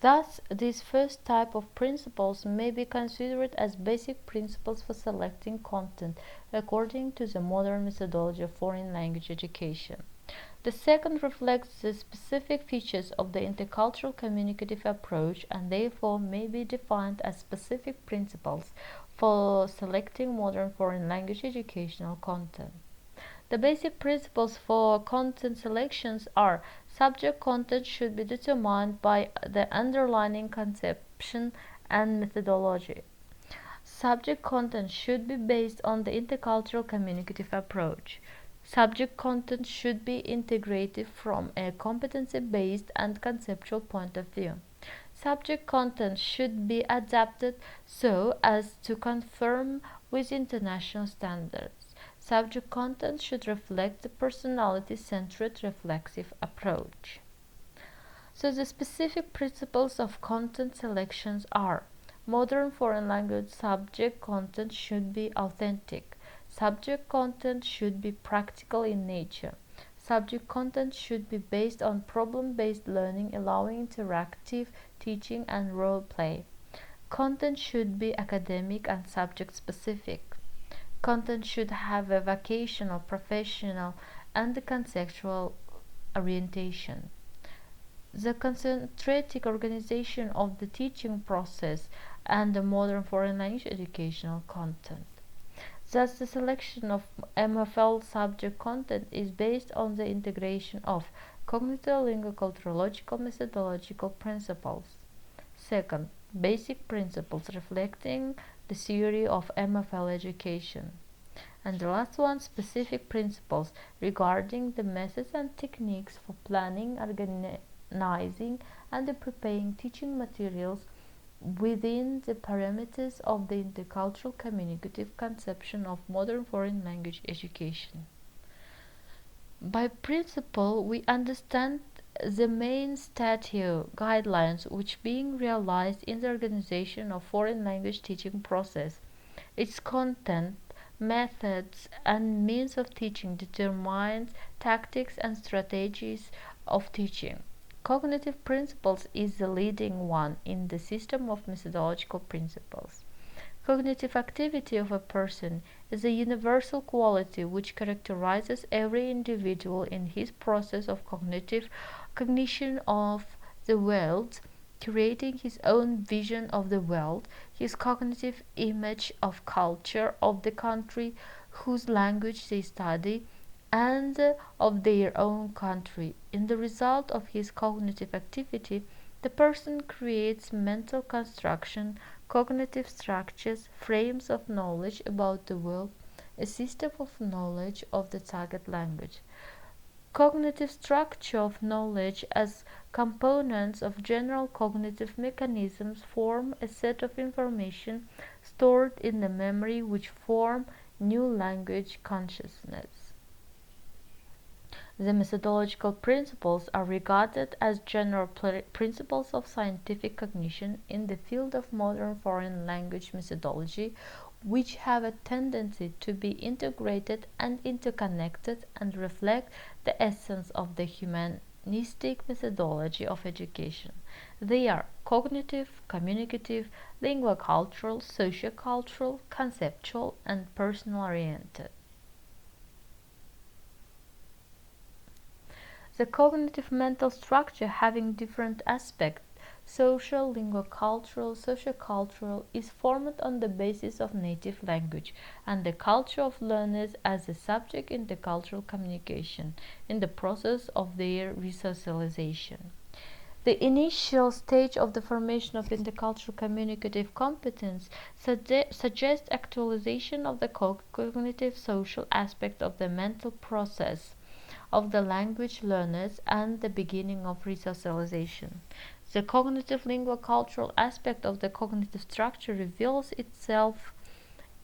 Thus, this first type of principles may be considered as basic principles for selecting content according to the modern methodology of foreign language education. The second reflects the specific features of the intercultural communicative approach and therefore may be defined as specific principles for selecting modern foreign language educational content. The basic principles for content selections are: subject content should be determined by the underlying conception and methodology. Subject content should be based on the intercultural communicative approach. Subject content should be integrated from a competency-based and conceptual point of view. Subject content should be adapted so as to conform with international standards. Subject content should reflect the personality-centered reflexive approach. So the specific principles of content selections are: modern foreign language subject content should be authentic. Subject content should be practical in nature. Subject content should be based on problem-based learning, allowing interactive teaching and role play. Content should be academic and subject-specific. Content should have a vocational, professional, and conceptual orientation. The concentrated organization of the teaching process and the modern foreign language educational content. Thus, the selection of MFL subject content is based on the integration of cognitive linguo-culturological methodological principles. Second, basic principles reflecting the theory of MFL education. And the last one, specific principles regarding the methods and techniques for planning, organizing, and preparing teaching materials within the parameters of the intercultural communicative conception of modern foreign language education. By principle, we understand the main statute guidelines which being realized in the organization of foreign language teaching process. Its content, methods, and means of teaching determines tactics and strategies of teaching. Cognitive principles is the leading one in the system of methodological principles. Cognitive activity of a person is a universal quality which characterizes every individual in his process of cognition of the world, creating his own vision of the world, his cognitive image of culture of the country whose language they study, and of their own country. In the result of his cognitive activity, the person creates mental construction, cognitive structures, frames of knowledge about the world, a system of knowledge of the target language. Cognitive structure of knowledge as components of general cognitive mechanisms form a set of information stored in the memory which form new language consciousness. The methodological principles are regarded as general principles of scientific cognition in the field of modern foreign language methodology, which have a tendency to be integrated and interconnected and reflect the essence of the humanistic methodology of education. They are cognitive, communicative, linguocultural, sociocultural, conceptual, and personal-oriented. The cognitive mental structure having different aspects, social, linguocultural, sociocultural, is formed on the basis of native language and the culture of learners as a subject in the cultural communication in the process of their resocialization. The initial stage of the formation of intercultural communicative competence suggests actualization of the cognitive social aspect of the mental process of the language learners and the beginning of resocialization. The cognitive linguocultural aspect of the cognitive structure reveals itself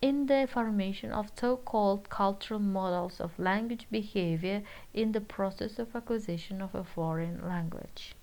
in the formation of so-called cultural models of language behavior in the process of acquisition of a foreign language.